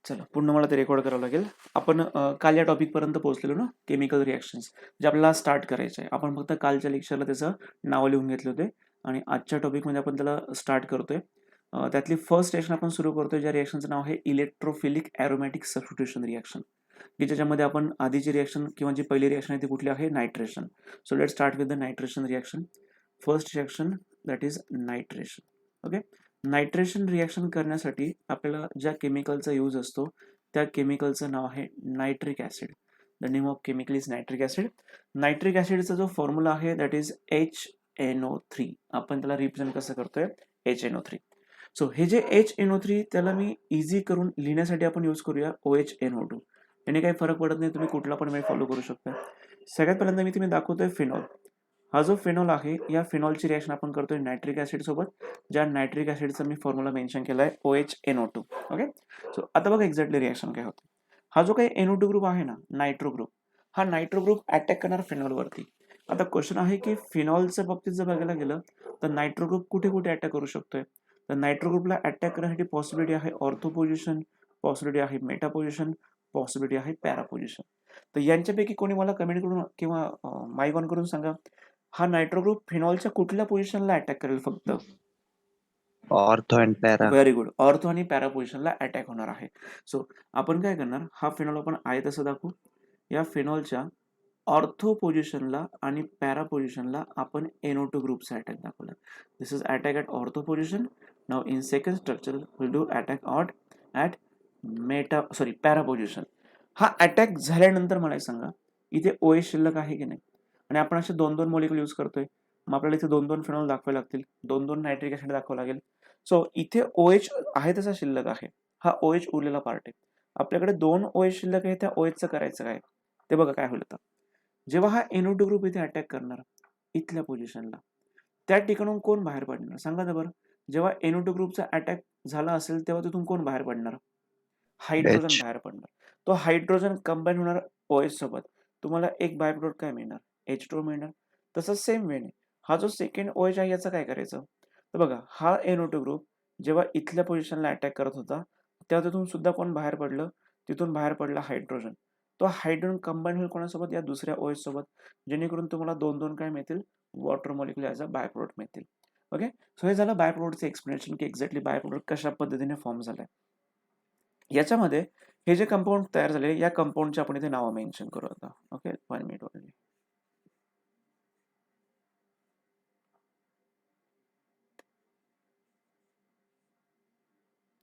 चला पुन्हा मला ते रेकॉर्ड करावं लागेल. आपण काल या टॉपिकपर्यंत पोहोचलेलो ना, केमिकल रिएक्शन्स जे आपल्याला स्टार्ट करायचे आहे. आपण फक्त कालच्या लेक्चरला त्याचं नाव लिहून घेतले होते आणि आजच्या टॉपिकमध्ये आपण त्याला स्टार्ट करतोय. त्यातली फर्स्ट रिएक्शन आपण सुरू करतोय, ज्या रिएक्शनचं नाव आहे इलेक्ट्रोफिलिक ॲरोमॅटिक सबस्टिट्यूशन रिएक्शन, की ज्याच्यामध्ये आपण आधीची रिएक्शन किंवा जी पहिली रिएक्शन आहे ती कुठली आहे, nitration. So let start with the nitration reaction. First reaction that is nitration. Okay. Nitration reaction करण्यासाठी आपल्याला ज्या केमिकलचा यूज असतो त्या केमिकलचं नाव आहे nitric acid. The name of chemical is nitric acid. Nitric ॲसिडचा जो फॉर्म्युला आहे दॅट इज HNO3. आपण त्याला रिप्रेझेंट कसं करतोय, HNO3. सो हे जे HNO3 त्याला मी इझी करून लिहिण्यासाठी आपण यूज करूया OHNO2. याने काही फरक पडत नाही, तुम्ही कुठला पण वेळ फॉलो करू शकता. सगळ्यात पहिल्यांदा मी तुम्ही दाखवतोय फिनॉल. हा जो फिनॉल आहे या फिनॉलची रिॲक्शन आपण करतोय नायट्रिक ॲसिड सोबत, ज्या नायट्रिक ॲसिडचा मी फॉर्म्युला मेन्शन केला आहे OHNO2. ओके. सो आता बघा एक्झॅक्टली रिॲक्शन काय होते. हा जो काही NO2 ग्रुप आहे ना, नायट्रो ग्रुप, हा नायट्रो ग्रुप अटॅक करणार फिनॉलवरती. आता क्वेश्चन आहे की फिनॉलच्या बाबतीत जर बघायला गेलं तर नायट्रो ग्रुप कुठे कुठे अटॅक करू शकतोय. तर नायट्रो ग्रुपला अटॅक करण्यासाठी पॉसिबिलिटी आहे ऑर्थो पोझिशन, पॉसिबिलिटी आहे मेटा पोझिशन, पॉसिबिलिटी आहे पॅरा पोझिशन. तर यांच्यापैकी कोणी मला कमेंट करून किंवा माईक ऑन करून सांगा, हा नायट्रो ग्रुप फिनॉलच्या कुठल्या पोझिशनला अटॅक करेल फक्त. Ortho and para. Very good. Ortho आणि पॅरा पोझिशनला अटॅक होणार आहे. सो आपण काय करणार, हा फिनॉल आपण आहे तसं दाखवू. या फिनॉलच्या ऑर्थो पोझिशनला आणि पॅरा पोझिशनला आपण NO2 ग्रुपचा अटॅक दाखवला. This is attack at ortho position. Now in second structure will do attack at para position. हा अटॅक झाल्यानंतर मला सांगा, इथे OH शिल्लक आहे की नाही, आणि आपण असे 2-2 मॉलिक्युल यूज करतोय. मग आपल्याला इथे 2-2 फिनॉल दाखवावे लागतील, 2-2 नायट्रिक ॲसिड दाखवावं लागेल. सो इथे OH आहे तसा शिल्लक आहे, हा OH उरलेला पार्ट आहे. आपल्याकडे 2 OH शिल्लक आहे, त्या OHचं करायचं काय ते बघा काय होईल आता. जेव्हा हा NO2 ग्रुप इथे अटॅक करणार इथल्या पोझिशनला, त्या ठिकाणून कोण बाहेर पडणार सांगा तर बरं. जेव्हा NO2 ग्रुपचा अटॅक झाला असेल तेव्हा तिथून कोण बाहेर पडणार, हायड्रोजन एच. बाहेर पडणार. तो हायड्रोजन कंबाईन होणार OH सोबत, तुम्हाला एक बाय प्रोडक्ट काय मिळणार, H2O मिळणार. तसंच सेम वेने हा जो सेकंड OH आहे याचं काय करायचं. तर बघा हा NO2 ग्रुप जेव्हा इथल्या पोझिशनला अटॅक करत होता तेव्हा तिथून सुद्धा कोण बाहेर पडलं, तिथून बाहेर पडला हायड्रोजन. तो हायड्रोजन कंबाईन होईल कोणासोबत, या दुसऱ्या OH सोबत, जेणेकरून तुम्हाला 2-2 काय मिळतील, water molecule as a by product मिळतील. ओके. सो हे झालं बाय प्रोडक्टचं एक्सप्लेनेशन की एक्झॅक्टली बाय प्रोडक्ट कशा पद्धतीने फॉर्म झालाय. याच्यामध्ये हे जे कंपाऊंड तयार झाले या कंपाऊंडचे आपण इथे नावं मेन्शन करू आता. ओके, 1 मिनिट वगैरे.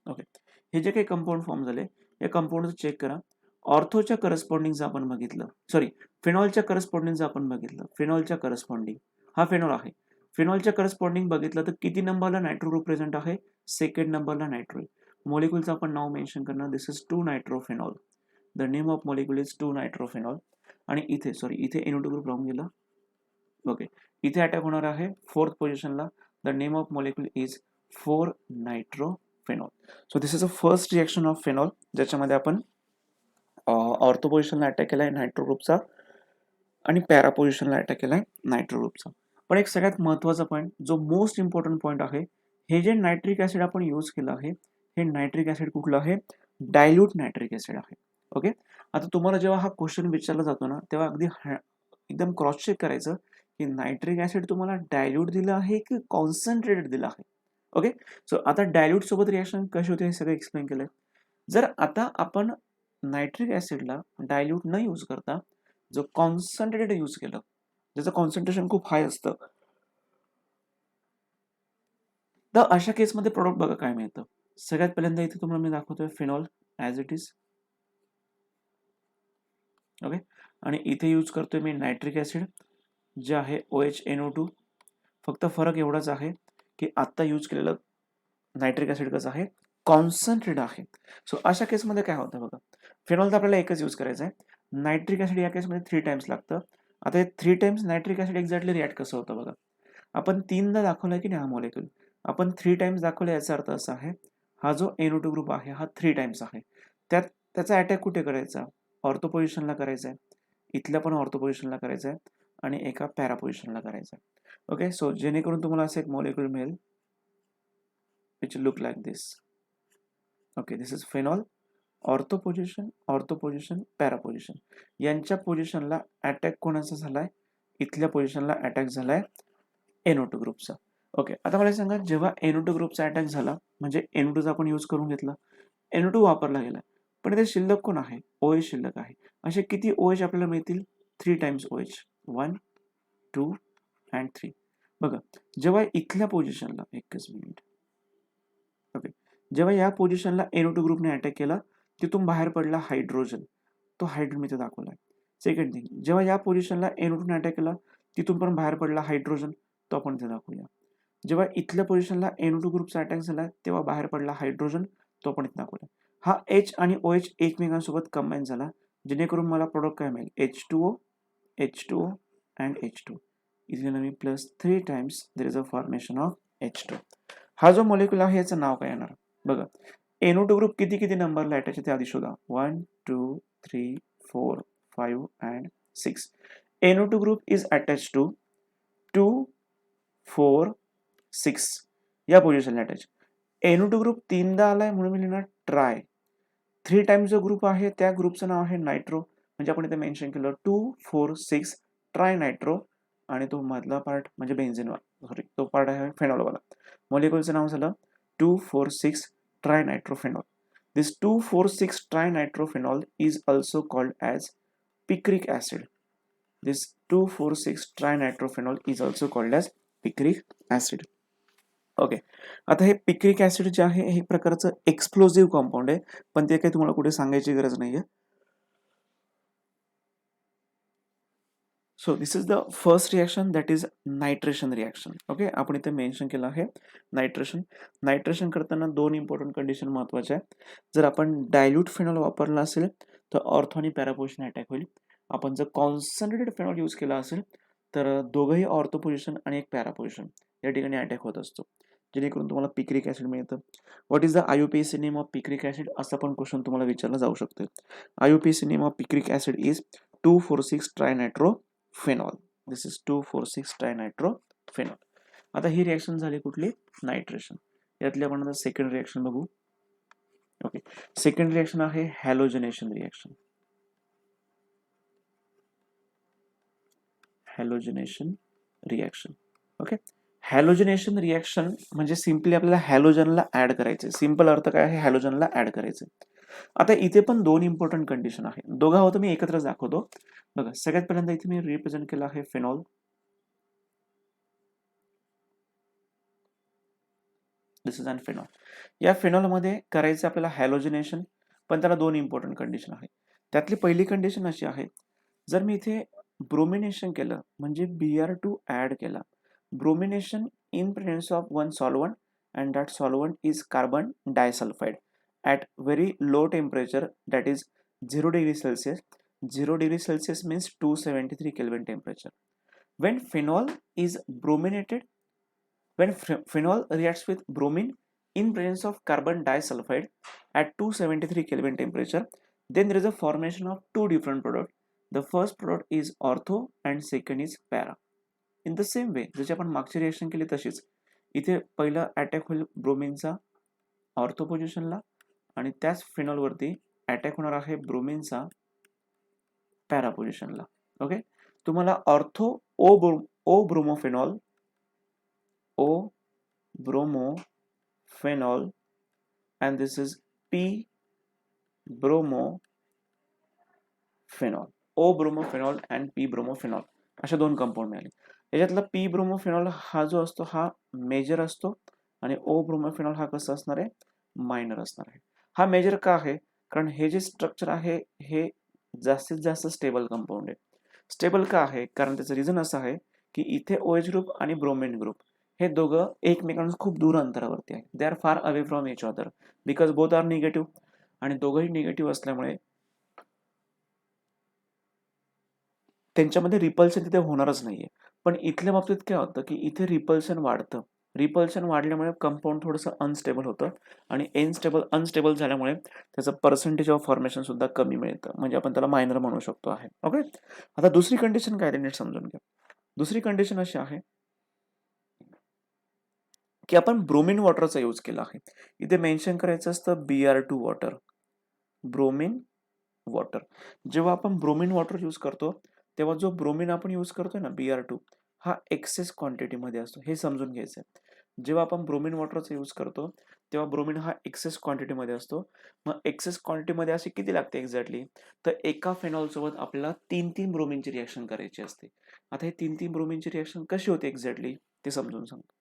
ओके. हे जे काही कंपाऊंड फॉर्म झाले या कंपाऊंडचं चेक करा. ऑर्थोच्या करस्पॉन्डिंगचं आपण बघितलं, सॉरी फिनॉलच्या करस्पॉन्डिंगचं आपण बघितलं. फिनॉलच्या करस्पॉन्डिंग हा फिनॉल आहे. फिनॉलच्या करस्पॉन्डिंग बघितलं तर किती नंबरला नायट्रो ग्रुप प्रेझेंट आहे, सेकंड नंबरला नायट्रो. मॉलिक्युलचं आपण नाव मेन्शन करणार, this is 2 nitrophenol. The name of molecule is 2 nitrophenol. आणि इथे सॉरी इथे NO2 ग्रुप राहून गेला. ओके. इथे अटॅक होणार आहे फोर्थ पोझिशनला. The name of molecule is 4 nitrophenol. So this is a first reaction of phenol, ज्याच्यामध्ये आपण ऑर्थो पोझिशनला अटॅक केलाय नायट्रो ग्रुपचा आणि पॅरा पोझिशनला अटॅक केलाय नायट्रो ग्रुपचा. पण एक सगळ्यात महत्त्वाचा पॉईंट, जो मोस्ट इम्पॉर्टंट पॉईंट आहे, हे जे नायट्रिक ॲसिड आपण यूज केलं आहे हे नायट्रिक ॲसिड कुठलं आहे, डायल्यूट नायट्रिक ॲसिड आहे. ओके. आता तुम्हाला जेव्हा हा क्वेश्चन विचारला जातो ना तेव्हा अगदी एकदम क्रॉस चेक करायचं की नायट्रिक ॲसिड तुम्हाला डायल्यूट दिलं आहे की कॉन्सन्ट्रेटेड दिलं आहे. ओके. सो आता डायल्यूट सोबत रिॲक्शन कशी होते हे सगळं एक्सप्लेन केलंय. जर आता आपण नायट्रिक ॲसिडला डायल्यूट न यूज करता जो कॉन्सन्ट्रेटेड यूज केलं, ज्याचं कॉन्सन्ट्रेशन खूप हाय असतं, तर अशा केसमध्ये प्रोडक्ट बघा काय मिळतं. सगळ्यात पहिल्यांदा इथे तुम्हाला मी दाखवतोय phenol as it is. Okay. आणि इथे यूज करतोय मी नायट्रिक ॲसिड जे आहे OHNO2. फक्त फरक एवढाच आहे की आत्ता यूज केलेलं नायट्रिक ॲसिड कसं आहे, कॉन्सन्ट्रेट आहे. सो अशा केसमध्ये काय होतं बघा, फिनॉल तर आपल्याला एकच यूज करायचं आहे. नायट्रिक ॲसिड या केसमध्ये 3 टाइम्स लागतं. आता हे 3 times nitric acid exactly react कसं होतं बघा. आपण 3दा दाखवलं की नाही हा मॉलिक्युल, आपण 3 टाइम्स दाखवलं याचा अर्थ असा आहे हा जो NO2 ग्रुप आहे हा 3 टाइम्स आहे. त्याचा अटॅक कुठे करायचा, ऑर्थो पोझिशनला करायचा आहे, इथल्या पण ऑर्थो पोझिशनला करायचा आहे आणि एका पॅरा पोझिशनला करायचा आहे. ओके. सो जेणेकरून तुम्हाला असं एक मॉलिक्युल मिळेल which look like this. Okay, this is phenol ortho position, para position यांच्या पोझिशनला अटॅक कोणाचा झालाय? इथल्या पोझिशनला अटॅक झालाय NO2 ग्रुपचा. ओके, आता मला सांगा, जेव्हा NO2 ग्रुपचा अटॅक झाला म्हणजे NO2 चा आपण यूज करून घेतला, NO2 वापरला गेला, पण इथे शिल्लक कोण आहे? OH शिल्लक आहे. असे किती OH आपल्याला मिळतील? 3 टाइम्स OH. 1, 2 अँड 3. बघा, जेव्हा इथल्या पोझिशनला, एकच मिनिट. ओके, जेव्हा या पोझिशनला NO2 ग्रुपने अटॅक केला, तिथून बाहेर पडला हायड्रोजन. तो हायड्रोजन मी इथे दाखवलाय. सेकंड थिंग, जेव्हा या पोझिशनला NO2 ने अटॅक केला, तिथून पण बाहेर पडला हायड्रोजन. तो आपण इथे दाखवूया. जेव्हा इथल्या पोझिशनला NO2 ग्रुपचा अटॅक झाला, तेव्हा बाहेर पडला हायड्रोजन. तो आपण इथे दाखवला. हा H आणि OH एकमेकांसोबत कंबाईन झाला, जेणेकरून मला प्रोडक्ट काय मिळेल? H2O and H2. Is gonna be plus 3 times there is a formation of H2. हा जो मॉलिक्यूल आहे याचं नाव काय येणार? बघा, NO2 ग्रुप किती किती नंबरला अटॅच आहे ते आधी शोधा. 1, 2, 3, 4, 5 and 6. NO2 group is attach to 2, 4, 6 या पोझिशनला अटॅच. NO2 ग्रुप तीनदा आलाय म्हणून मी लिहिणार ट्राय. 3 टाइम्स जो ग्रुप आहे त्या ग्रुपचं नाव आहे नायट्रो. म्हणजे आपण इथे मेन्शन केलं 2, 4, 6 ट्राय नायट्रो. आणि तो मधला पार्ट म्हणजे बेन्झिन, सॉरी, तो पार्ट आहे फेनॉलवाला. मॉलिक्युलचं नाव झालं 2, 4, 6 ट्रायनायट्रोफेनॉल. This 2, 4, 6 trinitrophenol is also called as picric acid. This 2, 4, 6 trinitrophenol is also called as picric acid. Okay, आता हे पिक्रिक ऍसिड जे आहे हे एक प्रकारचं एक्सप्लोजिव्ह कंपाऊंड आहे, पण ते काही तुम्हाला कुठे सांगायची गरज नाहीये. So this is the first reaction, that is nitration reaction. Okay, आपण इथे मेन्शन केलं आहे नायट्रेशन. नायट्रेशन करताना 2 इम्पॉर्टंट कंडिशन महत्वाच्या आहेत. जर आपण डायल्यूट फेनॉल वापरला असेल तर ऑर्थो आणि पॅरा पोझिशन अटॅक होईल. आपण जर कॉन्सन्ट्रेटेड फेनॉल यूज केला असेल तर दोघंही ऑर्थो पोझिशन आणि एक पॅरा पोझिशन या ठिकाणी अटॅक होत असतो, जेणेकरून तुम्हाला पिक्रिक ऍसिड मिळतं. What is the IUPAC name of picric acid, असा पण क्वेश्चन तुम्हाला विचारला जाऊ शकतो. IUPAC name of picric acid is 2,4,6 trinitrophenol. This is 2,4,6 trinitrophenol. आता ही रिएक्शन झाली कुठली? नायट्रेशन. यातली आपण आता सेकंड रिएक्शन बघू. ओके, सेकंड रिएक्शन आहे halogenation reaction. Halogenation reaction. Okay, halogenation reaction म्हणजे सिम्पली आपल्याला हॅलोजनला ऍड करायचे. सिंपल अर्थ काय आहे? हॅलोजनला ऍड करायचे. आता इथे पण 2 इम्पॉर्टंट कंडिशन आहे. दोघा होतं मी एकत्र दाखवतो. बघा, सगळ्यात पहिल्यांदा इथे मी रिप्रेझेंट केलं आहे phenol. This is an phenol. या फेनॉलमध्ये करायचं आपल्याला हॅलोजनेशन, पण त्याला 2 इम्पॉर्टंट कंडिशन आहे. त्यातली पहिली कंडिशन अशी आहे, जर मी इथे ब्रोमिनेशन केलं म्हणजे Br2 ऍड केला. Bromination in presence of one solvent and that solvent is carbon disulphide at very low temperature, that is 0 degree Celsius. 0 degree Celsius means 273 Kelvin temperature. When phenol is brominated, when phenol reacts with bromine in presence of carbon disulfide at 273 Kelvin temperature, then there is a formation of 2 different products. The first product is ortho and second is para. In the same way, जशी आपण मागची reaction केली तशीच इथे पहिला attack होईल ब्रोमिनचा ortho पोझिशनला, आणि त्याच फेनॉलवरती अटॅक होणार आहे ब्रोमिनचा पॅरा पोझिशनला. ओके, तुम्हाला ortho o bromophenol and this is p bromophenol. O bromophenol and p bromophenol अशा 2 कंपाऊंड मिळाले. याच्यातला पी ब्रोमोफेनॉल हा जो असतो हा मेजर असतो आणि ओ ब्रोमोफेनॉल हा कसा असणार आहे? मायनर असणार आहे. हा मेजर का आहे? कारण हे जे स्ट्रक्चर आहे हे जास्तीत जास्त स्टेबल कंपाऊंड आहे. स्टेबल का आहे? कारण त्याचं रिझन असं आहे की इथे OH ग्रुप आणि ब्रोमिन ग्रुप हे दोघं एकमेकांपासून खूप दूर अंतरावरती आहे. They are far away from each other because both are negative, आणि दोघंही निगेटिव्ह असल्यामुळे त्यांच्यामध्ये रिपल्शन तिथे होणारच नाहीये. पण इथल्या बाबतीत काय होतं की इथे रिपल्शन वाढतं. रिपल्शन वाढल्यामुळे कंपाऊंड थोडंसं अनस्टेबल होतं आणि अनस्टेबल झाल्यामुळे त्याचं पर्सेंटेज ऑफ फॉर्मेशन सुद्धा कमी मिळतं. म्हणजे आपण त्याला मायनर म्हणू शकतो आहे. ओके, आता दुसरी कंडिशन काय ते नीट समजून घ्या. दुसरी कंडिशन अशी आहे की आपण ब्रोमिन वॉटरचा यूज केला आहे. इथे मेन्शन करायचं असतं Br2 वॉटर. Bromine water. जेव्हा आपण ब्रोमीन वॉटर यूज करतो तेव्हा जो ब्रोमीन आपण यूज करतोय ना Br2 हा एक्सेस क्वांटिटीमध्ये असतो, हे समजून घ्यायचं आहे. जेव्हा आपण ब्रोमीन वॉटरचा यूज करतो तेव्हा ब्रोमीन हा एक्सेस क्वांटिटीमध्ये असतो. मग एक्सेस क्वांटिटीमध्ये अशी किती लागते एक्झॅक्टली, तर एका फेनॉल सोबत आपल्याला 3-3 ब्रोमीनची रिएक्शन करायची असते. आता हे 3-3 ब्रोमीनची रिएक्शन कशी होते एक्झॅक्टली ते समजून सांगतो.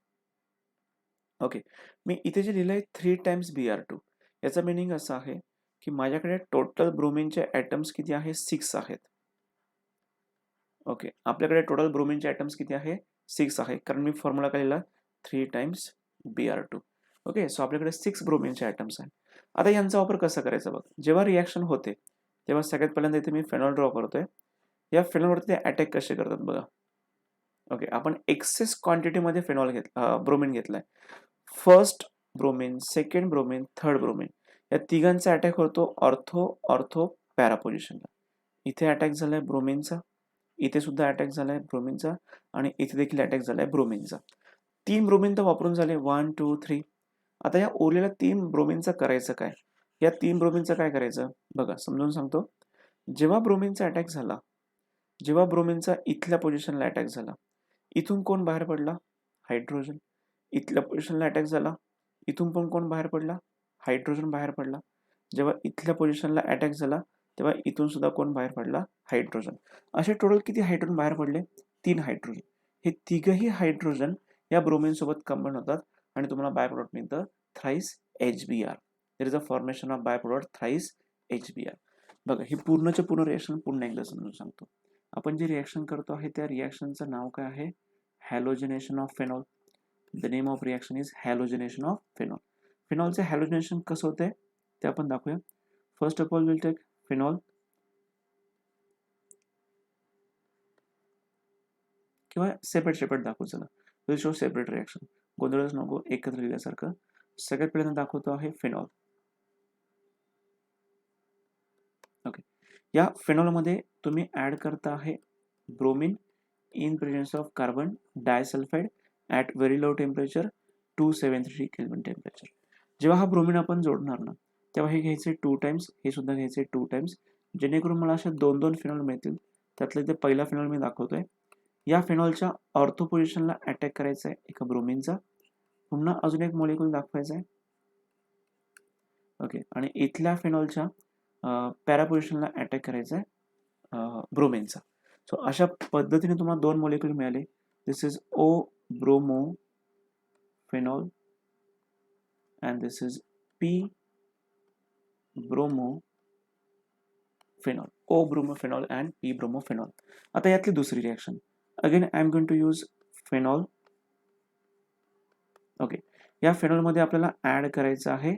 ओके, मी इथे जे लिहिलंय 3 टाइम्स Br2, याचा मिनिंग असा आहे की माझ्याकडे टोटल ब्रोमीनचे ॲटम्स किती आहे, 6 आहेत. ओके, आपल्याकडे टोटल ब्रोमीनचे ॲटम्स किती आहे, 6 आहे, कारण मी फॉर्म्युला काय लिहिला 3 टाइम्स Br2. ओके, सो आपल्याकडे 6 ब्रोमीनचे ॲटम्स आहेत. आता यांचा वापर कसा करायचा बघ, जेव्हा रिॲक्शन होते तेव्हा सगळ्यात पहिल्यांदा इथे मी फेनॉल ड्रॉ करतोय. या फेनॉलवरती ते अटॅक कसे करतात बघा. ओके, आपण एक्सेस क्वांटिटीमध्ये फेनॉल ब्रोमीन घेतलाय. First bromine, second bromine, third bromine या तिघांचा अटॅक होतो ऑर्थो ऑर्थो पॅरा पोझिशनला. इथे अटॅक झालाय ब्रोमीनचा, इथे सुद्धा अटॅक झालाय ब्रोमीनचा आणि इथे देखील अटॅक झालाय ब्रोमीनचा. 3 ब्रोमीन तर वापरून झाले, 1 2 3. आता या उरलेल्या 3 ब्रोमीनचं करायचं काय, या 3 ब्रोमीनचं काय करायचं बघा, समजून सांगतो. जेव्हा ब्रोमीनचा अटॅक झाला, जेव्हा ब्रोमीनचा इथल्या पोझिशनला अटॅक झाला, इथून कोण बाहेर पडला, हायड्रोजन. इथल्या पोझिशनला अटॅक झाला, इथून पण कोण बाहेर पडला, हायड्रोजन बाहेर पडला. जेव्हा इथल्या पोझिशनला अटॅक झाला तेव्हा इथून सुद्धा कोण बाहेर पडला, हायड्रोजन. असे टोटल किती हायड्रोजन बाहेर पडले, 3 हायड्रोजन. हे तिघही हायड्रोजन या ब्रोमीन सोबत कंबाईन होतात आणि तुम्हाला बाय प्रोडक्ट मिळतं थ्राईस HBr. There is a formation of by product thrice HBr. बघा, ही पूर्णच्या पूर्ण रिएक्शन पुन्हा एकदा समजून सांगतो. आपण जे रिएक्शन करतो आहे त्या रिएक्शनचं नाव काय आहे, halogenation of phenol. The name of reaction is halogenation of phenol. फेनॉलचं हॅलोजिनेशन कसं होतंय ते आपण दाखवूया. First of all will take phenol किंवा सेपरेट दाखवू, चला विल शो सेपरेट रिएक्शन, गोंधळच नको एकत्र लिहिल्यासारखं. सगळ्यात पहिल्यांदा दाखवतो आहे फेनॉल. ओके, या फेनॉलमध्ये तुम्ही ऍड करता आहे bromine in presence of carbon disulphide at very low temperature 273 kelvin temperature. जेव्हा हा ब्रोमीन आपण जोडणार ना तेव्हा हे घ्यायचे 2 टाइम्स, हे सुद्धा घ्यायचे 2 टाइम्स, जेणेकरून मला अशा 2-2 फेनॉल मिळतील. त्यातलं ते पहिला फेनॉल मी दाखवतोय. या फेनॉलच्या ऑर्थो पोझिशनला अटॅक करायचा आहे एका ब्रोमीनचा, पुन्हा अजून एक मॉलिक्यूल दाखवायचा आहे. ओके, आणि इथल्या फेनॉलच्या पॅरा पोझिशनला अटॅक करायचा आहे ब्रोमीनचा. सो अशा पद्धतीने तुम्हाला 2 मॉलिक्यूल मिळाले. This is o bromo phenol and this is p bromo phenol. O bromo phenol and p bromo phenol. आता यातली दुसरी reaction, again I am going to use phenol. Okay, या फेनॉलमध्ये आपल्याला ऍड करायचं आहे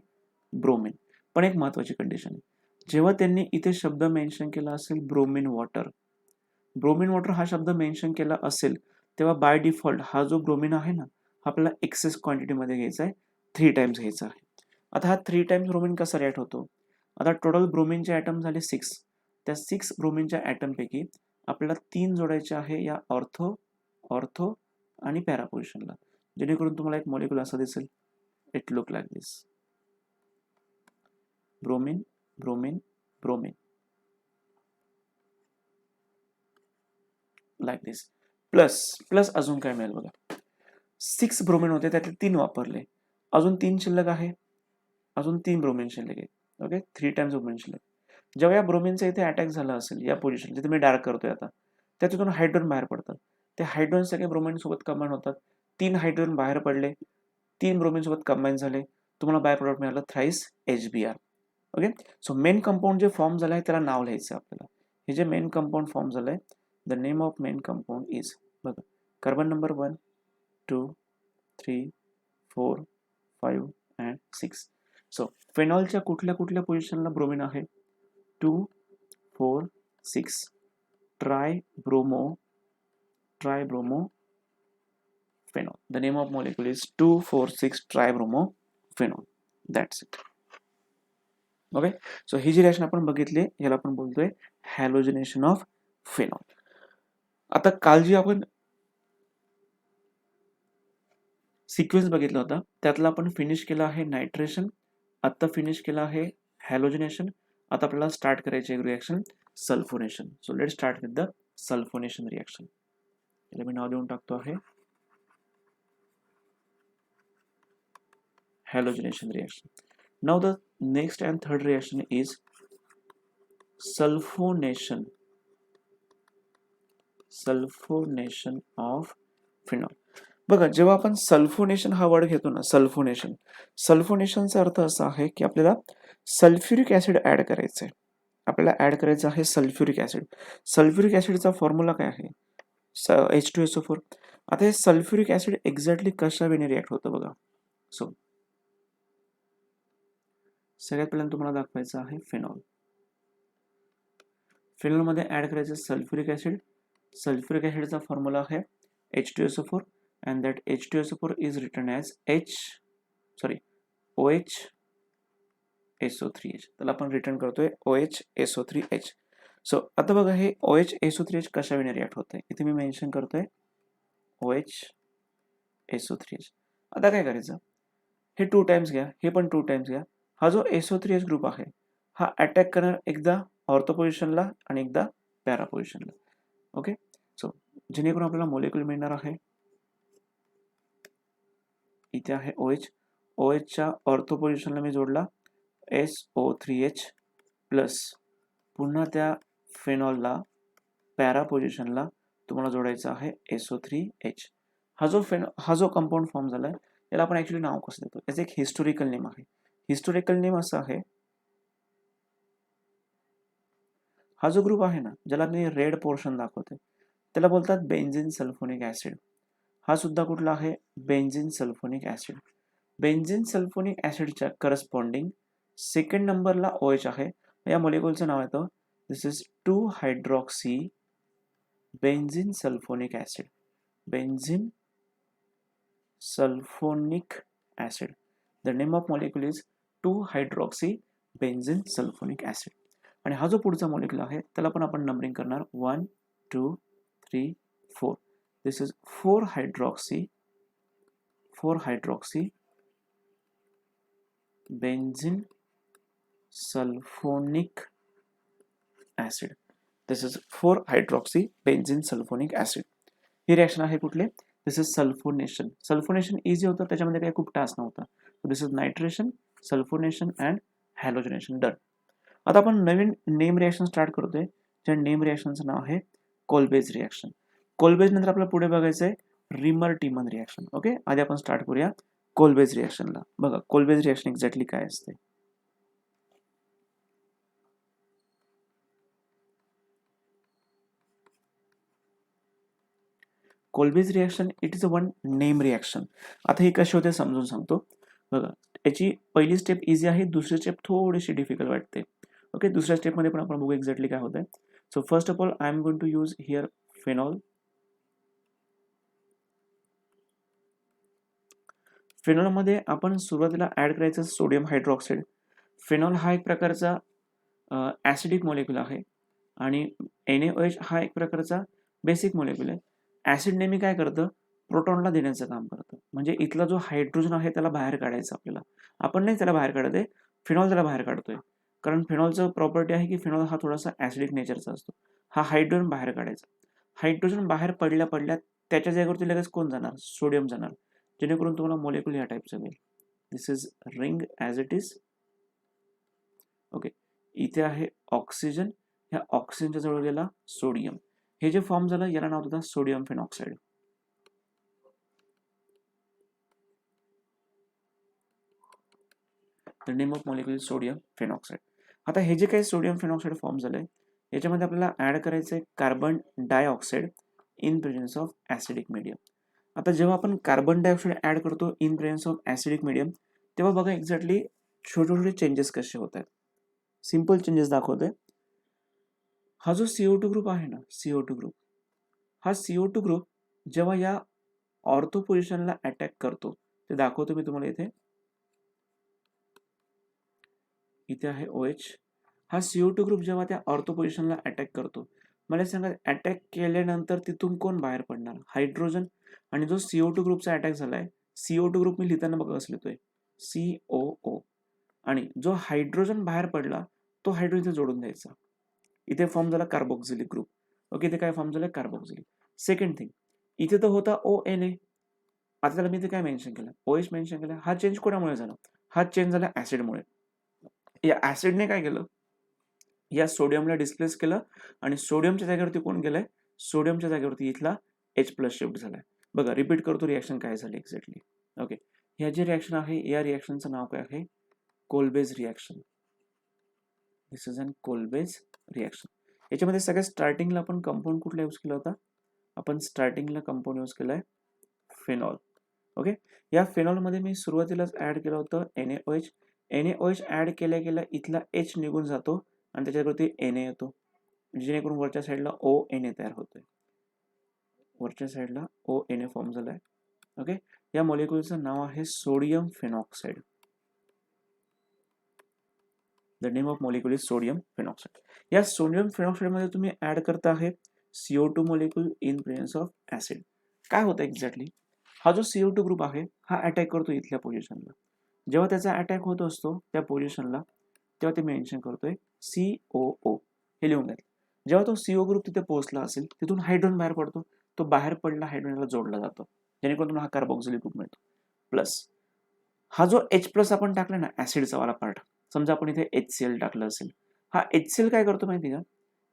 ब्रोमीन, पण एक महत्वाची कंडिशन आहे. जेव्हा त्यांनी इथे शब्द मेन्शन केला असेल ब्रोमीन वॉटर, ब्रोमीन वॉटर हा शब्द मेन्शन केला असेल तेव्हा बाय डिफॉल्ट हा जो ब्रोमीन आहे ना हा आपल्याला एक्सेस क्वांटिटीमध्ये घ्यायचा आहे, 3 टाइम्स घ्यायचा आहे. आता हा 3 टाइम्स ब्रोमीन कसा रिॲक्ट होतो, आता टोटल ब्रोमीनचे ॲटम झाले 6. त्या 6 ब्रोमीनच्या ॲटमपैकी आपल्याला 3 जोडायचे आहे या ऑर्थो ऑर्थो आणि पॅरा पोझिशनला, जेणेकरून तुम्हाला एक मॉलिक्यूल असा दिसेल. It look like this, bromine bromine bromine, like this. Plus plus अजून काय मिळेल बघा, 6 ब्रोमीन होते त्यातले 3 वापरले, अजून 3 शिल्लक आहे, अजून 3 ब्रोमीन शिल्लक आहे. ओके, 3 टाइम्स ब्रोमीन शिल्लक. जेव्हा या ब्रोमीनचा इथे अटॅक झाला असेल या पोझिशन जिथे मी डार्क करतोय आता, त्यातून हायड्रोजन बाहेर पडतात. ते हायड्रोजन सगळे ब्रोमीन सोबत कंबाईन होतात. 3 हायड्रोजन बाहेर पडले, 3 ब्रोमीन सोबत कंबाईन झाले, तुम्हाला बाय प्रोडक्ट मिळालं thrice HBr. Okay, so main compound जे फॉर्म झालं आहे त्याला नाव लिहायचं आपल्याला. हे जे मेन कंपाऊंड फॉर्म झालंय, the name of main compound is, बघा, कार्बन नंबर 1 2 3 4 5 अँड 6. सो फेनॉलच्या कुठल्या कुठल्या पोझिशनला ब्रोमीन आहे, 2 4 6. Try bromo phenol. The name of molecule is 2,4,6 tribromo phenol. That's it. Okay, so ही जी रिएक्शन आपण बघितली याला आपण बोलतोय हॅलोजिनेशन ऑफ फेनॉल. आता काल जी आपण सिक्वेन्स बघितला होता त्यातला आपण फिनिश केला आहे नायट्रेशन, आता फिनिश केला आहे हॅलोजिनेशन आता आपल्याला स्टार्ट करायची एक reaction sulphonation. So let start with the sulphonation reaction. याला मी नाव देऊन टाकतो आहे halogenation reaction. Now the next and third reaction is sulphonation. Sulphonation of phenol. बघा, जेव्हा आपण सल्फोनेशन हा वर्ड घेतो ना, सल्फोनेशनचा अर्थ असा आहे की आपल्याला सल्फ्युरिक ऍसिड ऍड करायचं आहे. आपल्याला ऍड करायचं आहे सल्फ्युरिक ऍसिड. सल्फ्युरिक ऍसिडचा फॉर्म्युला काय आहे? H2SO4. आता हे सल्फ्युरिक ऍसिड एक्झॅक्टली कशाने रिॲक्ट होतं बघा. सो सगळ्यात पहिल्यांदा तुम्हाला दाखवायचं आहे फिनॉल. फिनॉलमध्ये ऍड करायचं सल्फ्युरिक ऍसिड. सल्फ्युरिक ऍसिडचा फॉर्म्युला आहे H2SO4 and that H2SO4 is written as OHSO3H. त्याला आपण रिटर्न करतोय OHSO3H. सो आता बघा, हे OHSO3H कशाने रिॲक्ट होतंय इथे मी मेन्शन करतोय OHSO3H. आता काय करायचं, हे 2 टाइम्स घ्या, हे पण 2 टाइम्स घ्या. हा जो SO3H ग्रुप आहे हा अटॅक करणार एकदा ऑर्थो पोझिशनला आणि एकदा पॅरा पोझिशनला. ओके, सो जेणेकरून आपल्याला मॉलिक्यूल मिळणार आहे. इथे आहे OH. OHच्या ऑर्थो पोझिशनला मी जोडला SO3H प्लस पुन्हा त्या फेनॉलला पॅरा पोझिशनला तुम्हाला जोडायचा आहे SO3H. हा जो कंपाऊंड फॉर्म झालाय याला आपण ऍक्च्युली नाव कसं देतो, याचं एक हिस्टोरिकल नेम आहे. हिस्टोरिकल नेम असं आहे, हा जो ग्रुप आहे ना ज्याला मी रेड पोर्शन दाखवते त्याला बोलतात बेन्झीन सल्फोनिक ऍसिड. हा सुद्धा कुठला आहे? Benzene sulphonic acid. Benzene sulphonic ऍसिडच्या करस्पॉन्डिंग सेकंड नंबरला OH आहे. या मॉलिक्युलचं नाव येतं, this is two hydroxy benzene sulphonic acid. Benzene sulphonic acid. The name of molecule is two hydroxy benzene sulphonic acid. आणि हा जो पुढचा मॉलिक्युल आहे त्याला पण आपण नंबरिंग करणार 1, 2, 3, 4. This is four hydroxy benzene sulphonic acid. This is four hydroxy benzene sulphonic acid. ही रिॲक्शन आहे कुठले? This is sulphonation. Sulphonation easy होतं, त्याच्यामध्ये काही खूप टास्क नव्हता. This is nitration, sulphonation and halogenation. Done. आता आपण नवीन नेम रिॲक्शन स्टार्ट करतोय, ज्या नेम रिॲक्शनचं नाव आहे कोलबेज रिॲक्शन. कोलबेज नंतर आपल्याला पुढे बघायचं आहे रिमर टीमन रिॲक्शन. ओके, आधी आपण स्टार्ट करूया कोलबेज रिॲक्शनला. बघा, कोलबेज रिॲक्शन एक्झॅक्टली काय असते. Kolbe's reaction it is a one name reaction. आता ही कशी होते समजून सांगतो. बघा, याची पहिली स्टेप इझी आहे, दुसरी स्टेप थोडीशी डिफिकल्ट वाटते. ओके, दुसऱ्या स्टेपमध्ये पण आपण बघू एक्झॅक्टली काय होतंय. So first of all I am going to use here phenol. फेनॉलमध्ये आपण सुरुवातीला ऍड करायचं सोडियम हायड्रॉक्साईड. फेनॉल हा एक प्रकारचा ऍसिडिक मॉलिक्यूल आहे आणि NaOH हा एक प्रकारचा बेसिक मॉलिक्यूल आहे. ऍसिड नेहमी काय करतं, प्रोटॉनला देण्याचं काम करतं. म्हणजे इथला जो हायड्रोजन आहे त्याला बाहेर काढायचा आपल्याला. आपण नाही त्याला बाहेर काढत आहे, फिनॉल त्याला बाहेर काढतोय. कारण फिनॉलचं प्रॉपर्टी आहे की फिनॉल हा थोडासा ऍसिडिक नेचरचा असतो. हा हायड्रोजन बाहेर काढायचा. हायड्रोजन बाहेर पडल्या पडल्या त्याच्या जागेवरती लगेच कोण जाणार? सोडियम जाणार, जेणेकरून तुम्हाला मॉलिक्यूल या टाईपचं मिळेल. This is ring as it is. Okay, इथे आहे ऑक्सिजन, ह्या ऑक्सिजनच्या जवळ गेला सोडियम. हे जे फॉर्म झालं याला नाव देतात sodium phenoxide. The name of molecule sodium phenoxide. आता हे जे काही सोडियम फेनॉक्साईड फॉर्म झालंय याच्यामध्ये आपल्याला ऍड करायचं आहे carbon dioxide in presence of acidic medium. आता जेव्हा आपण कार्बन डायऑक्साईड ऍड करतो in presence of acidic medium तेव्हा बघा एक्झॅक्टली छोटे छोटे चेंजेस कसे होत आहेत. सिंपल चेंजेस दाखवतोय. हा जो CO2 ग्रुप आहे ना, CO2 ग्रुप, हा CO2 ग्रुप जेव्हा या ऑर्थो पोझिशनला अटॅक करतो ते दाखवतो मी तुम्हाला इथे. इथे आहे OH. हा CO2 ग्रुप जेव्हा त्या ऑर्थो पोझिशनला अटॅक करतो, मला सांगा अटॅक केल्यानंतर तिथून कोण बाहेर पडणार? हायड्रोजन. आणि जो CO2 ग्रुपचा अटॅक झालाय, CO2 ग्रुप मी लिहिताना बघा कसं लिहितोय COO. आणि जो हायड्रोजन बाहेर पडला तो हायड्रोजन इथे जोडून द्यायचा. इथे फॉर्म झाला कार्बोक्सिलिक ग्रुप. ओके, इथे काय फॉर्म झालं कार्बोक्सिलिक. सेकंड थिंग, इथे तर होता ONA. आता त्याला मी इथे काय मेन्शन केलं, OH मेन्शन केलं. हा चेंज कोणामुळे झाला? हा चेंज झाला ऍसिडमुळे. या ऍसिडने काय केलं, या सोडियमला डिस्प्लेस केलं आणि सोडियमच्या जागेवरती कोण गेलंय, सोडियमच्या जागेवरती इथला H+ शिफ्ट झालाय. बघा रिपीट करतो रिॲक्शन काय झाली एक्झॅक्टली. ओके, ह्या जे रिॲक्शन आहे या रिॲक्शनचं नाव काय आहे, Kolbe's reaction. This is an Kolbe's reaction. याच्यामध्ये सगळ्यात स्टार्टिंगला आपण कंपाऊंड कुठला यूज केला होता, आपण स्टार्टिंगला कंपाऊंड यूज केलाय फेनॉल. ओके, या फेनॉलमध्ये मी सुरुवातीलाच ऍड केलं होतं NaOH. NaOH ऍड केल्या केल्या इथला H निघून जातो आणि त्याच्यावरती Na येतो, जेणेकरून वरच्या साईडला ONA तयार होतोय. वरच्या साईडला ONA फॉर्म झालाय. ओके, या मॉलिक्युलचं नाव आहे sodium phenoxide. The name of molecule is sodium phenoxide. या सोडियम फेनॉक्साइड मध्ये तुम्ही ऍड करता आहे CO2 molecule in presence of acid. काय होतं एक्झॅक्टली, हा जो CO2 ग्रुप आहे हा अटॅक करतो इथल्या पोझिशनला. जेव्हा त्याचा अटॅक होत असतो त्या पोझिशनला, तेव्हा ते मेन्शन करतोय COO. हे लिहून घ्या. जेव्हा तो CO ग्रुप तिथे पोहोचला असेल, तिथून हायड्रोजन बाहेर पडतो. तो बाहेर पडला हायड्रोजनला जोडला जातो, जेणेकरून तुम्हाला हा कार्बोक्सिलिक ग्रुप मिळतो. प्लस हा जो H+ आपण टाकला ना ऍसिडचा वाला पार्ट, समजा आपण इथे HCl टाकलं असेल, हा HCl काय करतो माहिती का,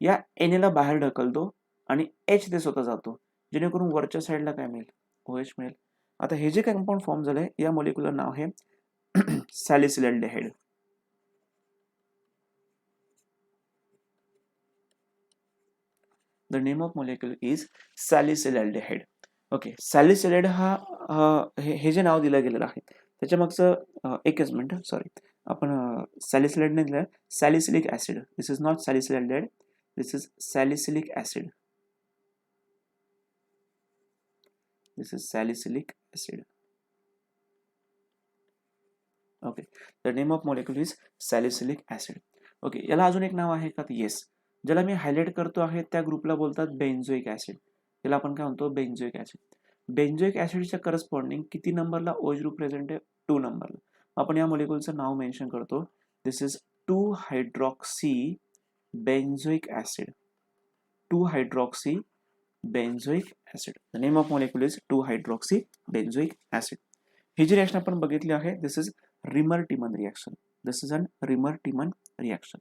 या Na ला बाहेर ढकलतो आणि H ते स्वतः जातो, जेणेकरून वरच्या साईडला काय मिळेल, OH मिळेल. आता हे जे कंपाऊंड फॉर्म झालंय या मॉलिक्युलर नाव आहे salicylaldehyde. The name of molecule is salicylaldehyde. Okay, salicylaldehyde हा हे जे नाव दिलं गेलेलं आहे त्याच्या मागचं एकच मिनिट सॉरी, आपण सॅलिसिलाइड नाही दिलं, salicylic acid. This is not salicylaldehyde, this is salicylic acid. This is salicylic acid. Okay, the name of molecule is salicylic acid. Okay, याला अजून एक नाव आहे का, येस. ज्याला मी हायलाइट करतो आहे त्या ग्रुपला बोलतात बेन्झोइक ऍसिड. त्याला आपण काय म्हणतो, बेन्झोइक ऍसिड. बेन्झोइक ऍसिडच्या करस्पॉन्डिंग किती नंबरला OH ग्रुप प्रेझेंट आहे, 2 नंबरला. आपण या मॉलिक्युलचं नाव मेन्शन करतो, this is two hydroxy benzoic acid. Two hydroxy benzoic acid. The name of molecule is two hydroxy benzoic acid. ही जी रिॲक्शन आपण बघितली आहे, this is Reimer Tiemann reaction. This is an Reimer Tiemann reaction.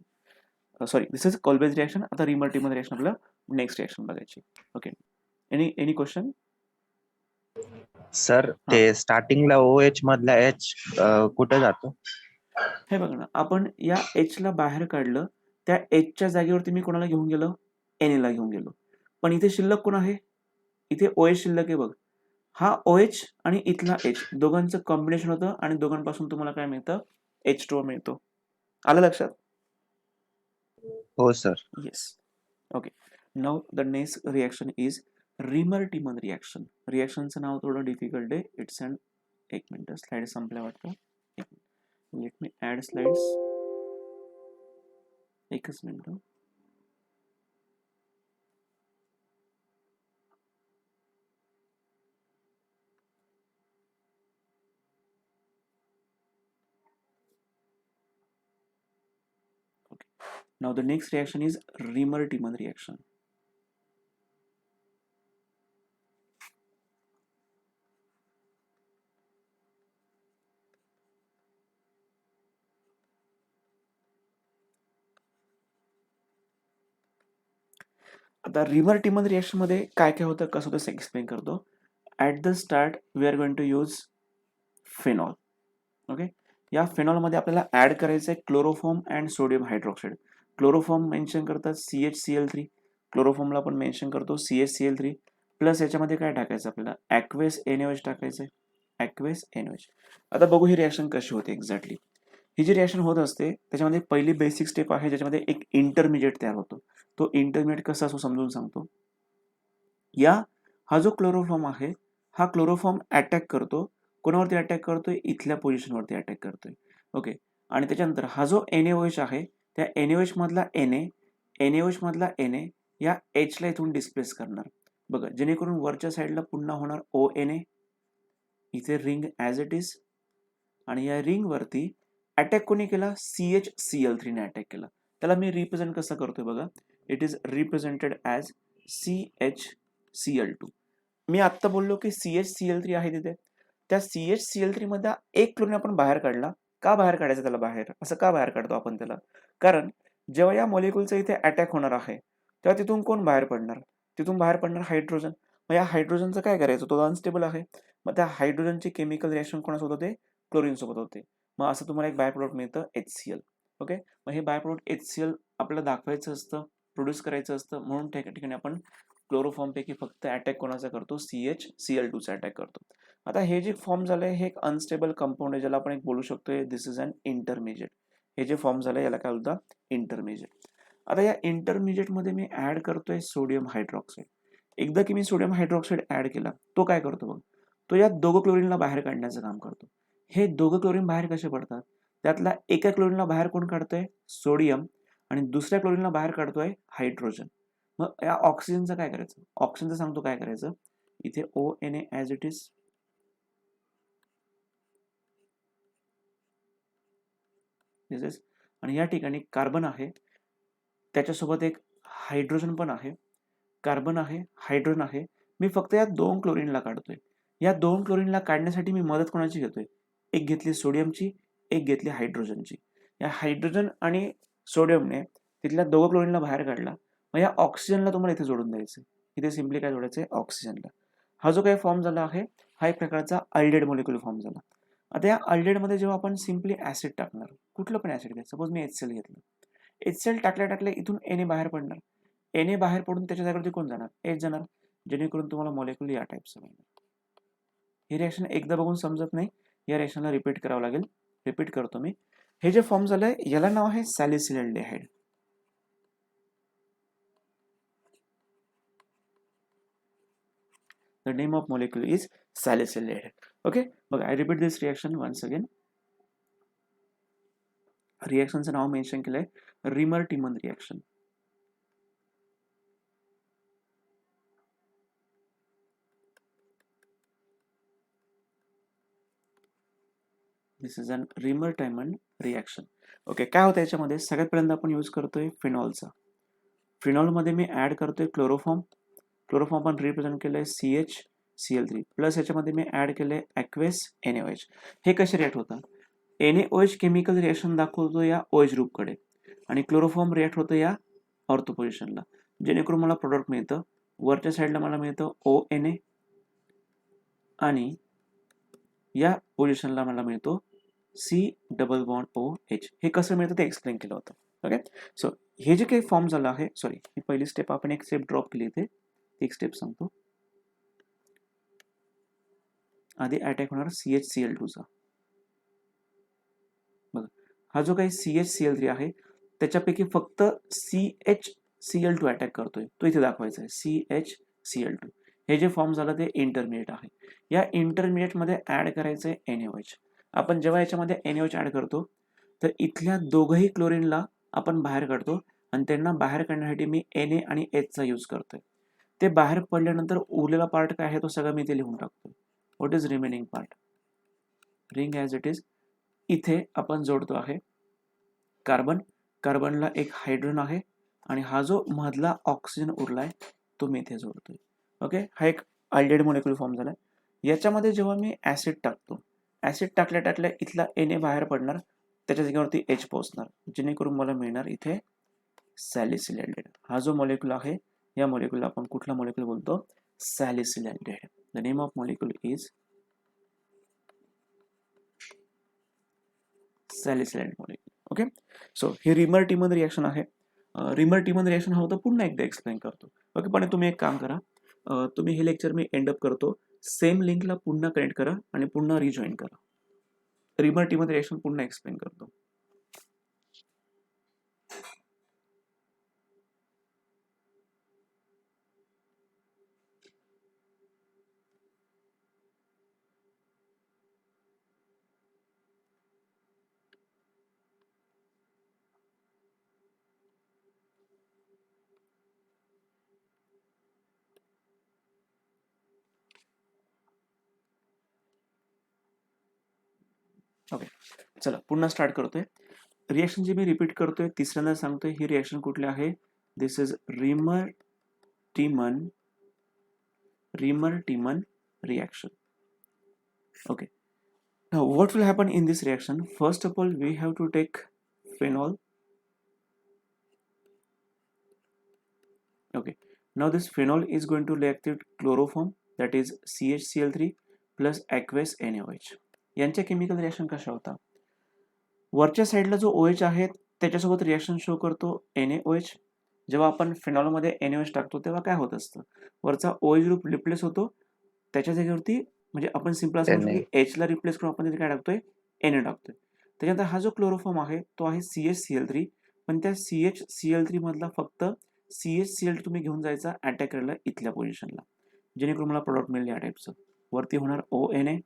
Sorry, this is Kolbe's reaction. आता Reimer Tiemann reaction आपल्याला next reaction बघायची. Okay, any question? Sir हा, ते स्टार्टिंगला OH मधला H कुठे जातो? हे बघा ना, आपण या H ला बाहेर काढलं, त्या H च्या जागेवरती मी कोणाला घेऊन गेलो, Na ला घेऊन गेलो. पण इथे शिल्लक कोण आहे, इथे OH शिल्लक आहे बघ. हा OH आणि इथला H दोघांचं कॉम्बिनेशन होतं आणि दोघांपासून तुम्हाला काय मिळतं, H2O मिळतो. आलं लक्षात? हो sir. Yes. Okay, now the next reaction is Reimer Tiemann reaction. रिॲक्शनचं नाव थोडं डिफिकल्ट आहे. इट्स अन, एक मिनिट, स्लाइड संपल्या वाटतं. Let me add slides. एकच minute. Now the next reaction is Remer-Tiemann reaction. आता रिमर-टिमन रिएक्शन मध्ये काय काय होतं, कसं होतं एक्सप्लेन करतो. At the start we are going to use phenol. Okay, या फेनॉलमध्ये आपल्याला ऍड करायचं आहे chloroform and sodium hydroxide. Chloroform mention करतात CHCl3, क्लोरोफॉर्मला आपण मेन्शन करतो CHCl3. प्लस याच्यामध्ये काय टाकायचं आपल्याला, ॲक्वेस NaOH टाकायचं आहे, ॲक्वेस NaOH. आता बघू ही रिॲक्शन कशी होते एक्झॅक्टली. ही जी रिॲक्शन होत असते त्याच्यामध्ये पहिली बेसिक स्टेप आहे ज्याच्यामध्ये एक इंटरमिजिएट तयार होतो. तो इंटरमिजिएट कसा असो समजून सांगतो. हा जो क्लोरोफॉर्म आहे हा क्लोरोफॉर्म अटॅक करतो, कोणावरती अटॅक करतोय, इथल्या पोझिशनवरती अटॅक करतोय. ओके, आणि त्याच्यानंतर हा जो NaOH आहे त्या NaOH मधला NaOH मधला Na या H ला इथून डिस्प्लेस करणार. बघा, जेणेकरून वरच्या साईडला पुन्हा होणार ONA, इथे रिंग ॲज इट इज, आणि या रिंग वरती अटॅक कोणी केला, CHCl3 ने अटॅक केला. त्याला मी रिप्रेझेंट कसं करतोय बघा, it is represented as CHCl2. मी आत्ता बोललो की CHCl3 आहे तिथे. त्या CHCl3 मध्ये एक क्लोरीन आपण बाहेर काढला. का बाहेर काढायचं त्याला बाहेर? असं का बाहेर काढतो आपण त्याला? कारण जेव्हा या मॉलिक्युलचा इथे अटॅक होणार आहे, तेव्हा तिथून कोण बाहेर पडणार? तिथून बाहेर पडणार हायड्रोजन. मग या हायड्रोजनचं काय करायचं? तो अनस्टेबल आहे. मग त्या हायड्रोजनची केमिकल रिएक्शन कोणासोबत होते? क्लोरीन सोबत होते. मग असं तुम्हाला एक बाय प्रोडक्ट मिळतं HCl. ओके. मग हे बाय प्रोडक्ट HCl आपल्याला दाखवायचं असतं, प्रोड्यूस करायचं असतं, म्हणून त्या ठिकाणी आपण क्लोरोफॉर्म पैकी फक्त अटॅक कोणाचा करतो? CHCl2 चा अटॅक करतो. आता हे जे फॉर्म झालंय हे एक अनस्टेबल कंपाऊंड आहे, ज्याला आपण एक बोलू शकतोय दिस इज अन इंटरमिजिएट. हे जे फॉर्म झालंय याला काय बोलतात? इंटरमिजिएट. आता या इंटरमिजिएट मध्ये मी ऍड करतोय सोडियम हायड्रॉक्साईड. एकदा की मी सोडियम हायड्रॉक्साईड ऍड केला, तो काय करतो बघ, तो या दोघं क्लोरीनला बाहेर काढण्याचं काम करतो. हे दोघं क्लोरीन बाहेर कसे पडतात? त्यातला एका क्लोरीनला बाहेर कोण काढतोय? सोडियम. आणि दुसऱ्या क्लोरीनला बाहेर काढतोय हायड्रोजन. मग या ऑक्सिजनचं काय करायचं? ऑक्सिजनचं सांगतो काय करायचं. इथे ONA ॲज इट इज, आणि या ठिकाणी कार्बन आहे, त्याच्यासोबत एक हायड्रोजन पण आहे. कार्बन आहे, हायड्रोजन आहे. मी फक्त या दोन क्लोरीनला काढतोय. या दोन क्लोरीनला काढण्यासाठी मी मदत कोणाची घेतोय? एक घेतली सोडियमची, एक घेतली हायड्रोजनची. या हायड्रोजन आणि सोडियमने तिथल्या दोघं क्लोरीनला बाहेर काढला. मग या ऑक्सिजनला तुम्हाला इथे जोडून द्यायचं. इथे सिम्पली काय जोडायचं आहे? ऑक्सिजनला. हा जो काही फॉर्म झाला आहे, हा एक प्रकारचा अल्डेड मॉलिक्युल फॉर्म झाला. आता या अल्डेडमध्ये जेव्हा आपण सिम्पली ऍसिड टाकणार, कुठलं पण ऍसिड घ्यायचं, सपोज मी HCl घेतलं. HCl टाकल्या टाकल्या इथून Na बाहेर पडणार. Na बाहेर पडून त्याच्या जागेवरती कोण जाणार? H जाणार. जेणेकरून तुम्हाला मॉलिक्युल या टाईपचं मिळणार. ही रिएक्शन एकदा बघून समजत नाही, या रिएक्शनला रिपीट करावं लागेल. रिपीट करतो मी. हे जे फॉर्म झालंय याला नाव आहे सॅलिसिल्डिहाइड. The name of molecule is salicylic. Okay, बघा, I repeat this reaction once again. रिएक्शनचं नाव मेन्शन केलंय Reimer Tiemann reaction. This is an Reimer Tiemann reaction. Okay, काय होतं याच्यामध्ये? सगळ्यात पहिल्यांदा आपण यूज करतोय फिनॉलचा. फिनॉलमध्ये मी ऍड करतोय क्लोरोफॉर्म. क्लोरोफॉर्म आपण रिप्रेझेंट केलंय CHCl3 प्लस याच्यामध्ये मी ऍड केलंय ॲक्वेस NaOH. हे कसे रिॲक्ट होतात? NaOH केमिकल रिएक्शन दाखवतो या OH ग्रुपकडे आणि क्लोरोफॉर्म रिॲक्ट होतं या ऑर्थो पोझिशनला, जेणेकरून मला प्रोडक्ट मिळतं. वरच्या साईडला मला मिळतं ONA आणि या पोझिशनला मला मिळतो C+OH. हे कसं मिळतं ते एक्सप्लेन केलं होतं. ओके, सो हे जे काही फॉर्म झालं आहे, सॉरी, ही पहिली स्टेप आपण एक स्टेप ड्रॉप केली इथे, एक स्टेप सांगतो. आधी अटॅक होणार CHCl2 चा. बघा, हा जो काही CHCl3 आहे त्याच्यापैकी फक्त CHCl2 अटॅक करतोय, तो इथे दाखवायचा आहे CHCl2. हे जे फॉर्म झालं ते इंटरमिडिएट आहे. या इंटरमिडिएट मध्ये ऍड करायचंय NaOH. आपण जेव्हा याच्यामध्ये NaOH ऍड करतो तर इथल्या दोघही क्लोरीनला आपण बाहेर काढतो आणि त्यांना बाहेर काढण्यासाठी मी Na आणि H चा यूज करतोय. ते बाहेर पडल्यानंतर उरलेला पार्ट काय आहे तो सगळा मी इथे लिहून टाकतो. What is remaining part? Ring as it is. इथे आपण जोडतो आहे कार्बन. कार्बनला एक हायड्रोजन आहे आणि हा जो मधला ऑक्सिजन उरलाय तो मी इथे जोडतोय. ओके, हा एक अल्डेड मॉलिक्युल फॉर्म झालाय. याच्यामध्ये जेव्हा मी ऍसिड टाकतो, ऍसिड टाकल्या टाकल्या इथला Na बाहेर पडणार, त्याच्या जागेवरती H पोहोचणार, जेणेकरून मला मिळणार इथे सॅलिसिलिल्डेड. हा जो मॉलिक्युल आहे या मॉलिक्युलला आपण कुठला मॉलिक्युल बोलतो? Salicylaldehyde. The name of molecule is salicylaldehyde molecule. Okay, so हे रिमर-टिमन रिएक्शन आहे. रिमर-टिमन रिएक्शन हवं तर पुन्हा एकदा एक्सप्लेन करतो. ओके, पण तुम्ही एक काम करा, तुम्ही हे लेक्चर मी एंड अप करतो, सेम लिंकला पुन्हा कनेक्ट करा आणि पुन्हा रिजॉईन करा. रिमर-टिमन रिएक्शन पुन्हा एक्सप्लेन करतो. ओके, चला पुन्हा स्टार्ट करतोय. रिएक्शन जी मी रिपीट करतोय, तिसऱ्यांदा सांगतोय, ही रिएक्शन कुठली आहे? This is Reimer Tiemann reaction. Okay. Now, what will happen in this reaction? First of all, we have to take phenol. Okay. Now, this phenol is going to react with chloroform, that is CHCl3 plus aqueous NaOH. यांच्या chemical reaction कशा होता? वरच्या साईडला जो OH आहे त्याच्यासोबत reaction show करतो NaOH. जेव्हा आपण फिनॉलमध्ये NaOH टाकतो तेव्हा काय होत असतं? वरचा OH ग्रुप रिप्लेस होतो, त्याच्या जागेवरती म्हणजे आपण सिंपल असं म्हणतो Na. की H ला रिप्लेस करून आपण तिथे काय टाकतोय? Na टाकतोय. त्याच्यानंतर हा जो क्लोरोफॉर्म आहे तो आहे CHCl3, पण त्या CHCl3 मधला फक्त CHCl तुम्ही घेऊन जायचा अटॅक करायला इथल्या पोझिशनला, जेणेकरून मला प्रोडक्ट मिळेल या टाईपचं. वरती होणार ONA.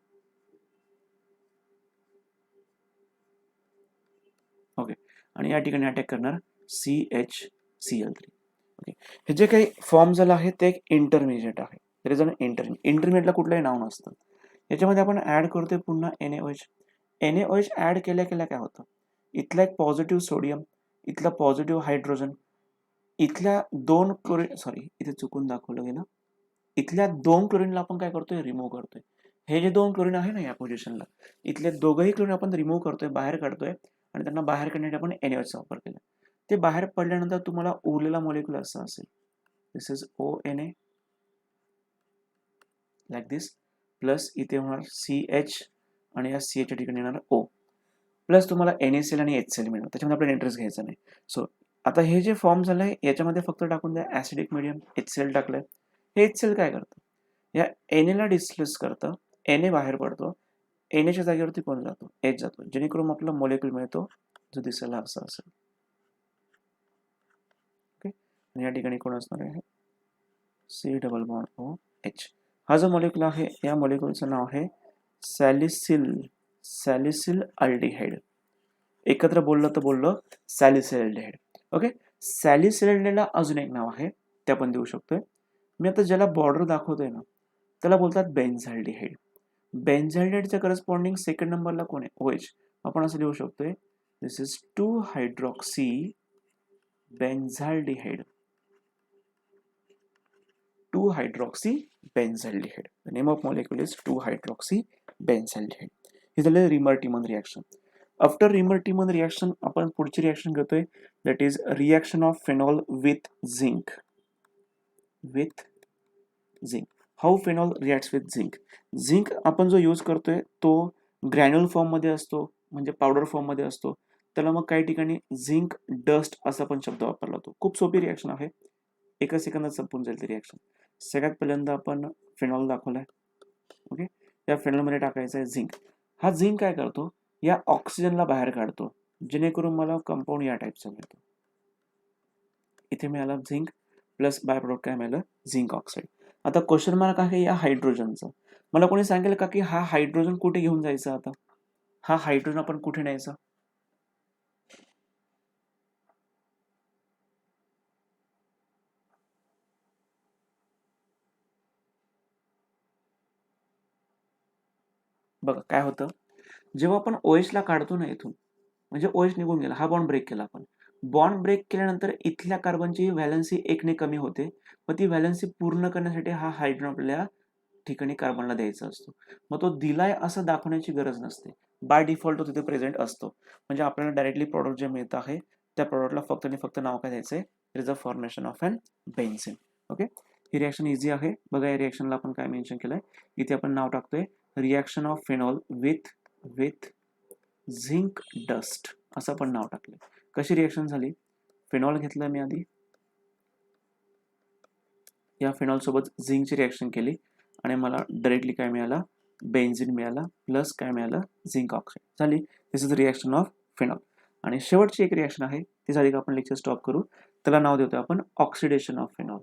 ओके. आणि या ठिकाणी अटॅक करणार CHCl3. ओके. हे जे काही फॉर्म झालं आहे ते एक इंटरमिजिएट आहे. देयर इज अन इंटरमिजिएटला कुठलंही नाव नसतं. याच्यामध्ये आपण ऍड करतोय पुन्हा NaOH. NaOH ऍड केल्या केल्या काय होतं? इथला एक पॉझिटिव्ह सोडियम, इथला पॉझिटिव्ह हायड्रोजन, इथल्या 2 क्लोरीन, सॉरी इथे चुकून दाखवलं गेलं, इथल्या 2 क्लोरीनला आपण काय करतोय? रिमूव्ह करतोय. हे जे 2 क्लोरीन आहे ना या पोझिशनला, इथले दोघंही क्लोरीन आपण रिमूव्ह करतोय, बाहेर काढतोय आणि त्यांना बाहेर काढण्यासाठी आपण NaOHचा वापर केला. ते बाहेर पडल्यानंतर तुम्हाला उरलेला मॉलिक्युल असा असेल. This is ONA like this, plus इथे होणार CH आणि या CHच्या ठिकाणी येणार O, प्लस तुम्हाला NaCl आणि HCl मिळणार. त्याच्यामध्ये आपल्याला इंटरेस्ट घ्यायचा नाही. सो आता हे जे फॉर्म झालंय याच्यामध्ये फक्त टाकून द्या ऍसिडिक मीडियम, HCl टाकलंय. हे HCl काय करतं? या Na ला डिस्प्लेस करतं, Na बाहेर पडतो, NAच्या जागेवरती कोण जातो? H जातो, जेणेकरून आपला मॉलिक्युल मिळतो जो दिसायला असा असेल. ओके. आणि या ठिकाणी कोण असणार आहे? C double bond OH. हा जो मॉलिक्युल आहे या मॉलिक्युलचं नाव आहे सॅलिसिल अल्डिहाइड. एकत्र बोललं तर बोललं सॅलिसिल अल्डिहाइड. ओके. सॅलिसिल अल्डिहाइडला अजून एक नाव आहे, ते आपण देऊ शकतोय. मी आता ज्याला बॉर्डर दाखवतोय ना त्याला बोलतात बेन्झाल्डिहाइड. बेन्झाल्डिहाइडच्या करस्पॉन्डिंग सेकंड नंबरला कोण आहे? OH. आपण असं लिहू शकतोय, this is two hydroxy benzaldehyde. Two hydroxy benzaldehyde. The name of molecule is two hydroxy benzaldehyde. हे झालं Reimer Tiemann reaction. After Reimer Tiemann reaction आपण पुढची रिएक्शन घेतोय, that is reaction of phenol with zinc. How phenol reacts with zinc? Zinc आपण जो use करतोय तो granule फॉर्ममध्ये असतो, म्हणजे पावडर फॉर्ममध्ये असतो. त्याला मग काही ठिकाणी झिंक डस्ट असा पण शब्द वापरला जातो. खूप सोपी रिॲक्शन आहे, एका सेकंदात संपून जाईल ती रिॲक्शन. सगळ्यात पहिल्यांदा आपण फिनॉल दाखवलाय. ओके. या फिनॉलमध्ये टाकायचा आहे झिंक. हा झिंक काय करतो? या ऑक्सिजनला बाहेर काढतो, जेणेकरून मला कंपाऊंड या टाईपचा मिळतो. इथे मिळाला झिंक प्लस बाय प्रोडक्ट काय मिळालं? Zinc oxide. आता क्वेश्चन मार्क आहे या हायड्रोजनचा. मला कोणी सांगेल का की हा हायड्रोजन कुठे घेऊन जायचा? आता हा हायड्रोजन आपण कुठे न्यायचा? बघा काय होतं, जेव्हा आपण OH ला काढतो ना इथून, म्हणजे OH निघून गेला, हा बॉन्ड ब्रेक केला आपण. बॉन्ड ब्रेक केल्यानंतर इथल्या कार्बनची व्हॅलन्सी 1 ने कमी होते. मग ती व्हॅलन्सी पूर्ण करण्यासाठी हा हायड्रोजन आपल्या ठिकाणी कार्बनला द्यायचा असतो. मग तो दिलाय असं दाखवण्याची गरज नसते, बाय डिफॉल्ट तो तिथे प्रेझेंट असतो. म्हणजे आपल्याला डायरेक्टली प्रॉडक्ट जे मिळतं आहे त्या प्रॉडक्टला फक्त आणि फक्त नाव काय द्यायचंय? It is a formation of an benzene. Okay. ही रिॲक्शन इझी आहे. बघा या रिॲक्शनला आपण काय मेन्शन केलंय, इथे आपण नाव टाकतोय reaction of phenol with zinc dust असं आपण नाव टाकलं. कशी रिॲक्शन झाली? फिनॉल घेतलं मी आधी, या फिनॉल सोबत झिंकची रिॲक्शन केली आणि मला डायरेक्टली काय मिळाला? बेन्झीन मिळाला प्लस काय मिळालं? झिंक ऑक्साईड झाली. This is the reaction of phenol. आणि शेवटची एक रिॲक्शन आहे, ती झाली का आपण लेक्चर स्टॉप करू. त्याला नाव देतोय आपण oxidation of phenol.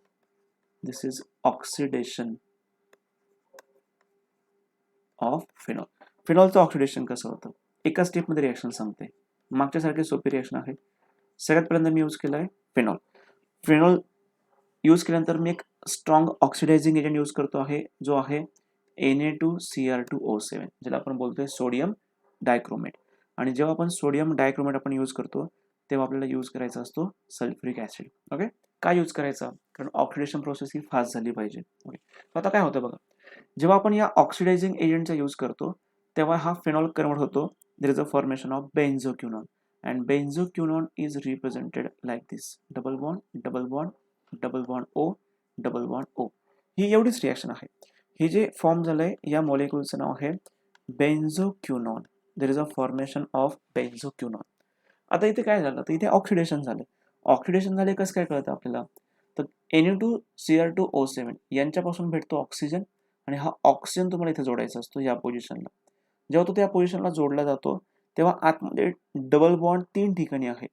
This is oxidation of phenol. फिनॉलचं ऑक्सिडेशन कसं होतं? एका स्टेपमध्ये रिॲक्शन सांगते, मागच्यासारखी सोपी रिॲक्शन आहे. सगळ्यात पहिल्यांदा मी यूज केलाय फिनॉल. फिनॉल यूज केल्यानंतर मी एक स्ट्रॉंग ऑक्सिडायझिंग एजंट यूज करतो आहे, जो आहे Na2Cr2O7, ज्याला आपण बोलतोय सोडियम डायक्रोमेट. आणि जेव्हा आपण सोडियम डायक्रोमेट आपण यूज करतो तेव्हा आपल्याला यूज करायचा असतो सल्फ्युरिक ॲसिड. ओके, काय यूज करायचा? कारण ऑक्सिडेशन प्रोसेस ही फास्ट झाली पाहिजे. ओके, आता काय होतं बघा, जेव्हा आपण या ऑक्सिडायझिंग एजंटचा यूज करतो तेव्हा हा फेनॉल कन्वर्ट होतो. There is a formation of benzoquinone and benzoquinone is represented like this, double bond double bond double bond o double bond o. ही एवढीच रिॲक्शन आहे. हे जे फॉर्म झालंय या मॉलिक्यूलचं नाव आहे benzoquinone. There is a formation of benzoquinone. आता इथे काय झालं, तर इथे ऑक्सिडेशन झालं. ऑक्सिडेशन झाले कसं काय कळतं आपल्याला, तर Na2Cr2O7 यांच्यापासून भेटतो ऑक्सिजन आणि हा ऑक्सिजन तुम्हाला इथे जोडायचा असतो या पोझिशनला. जेव्हा तो त्या पोझिशनला जोडला जातो तेव्हा आतमध्ये डबल बॉन्ड 3 ठिकाणी आहे,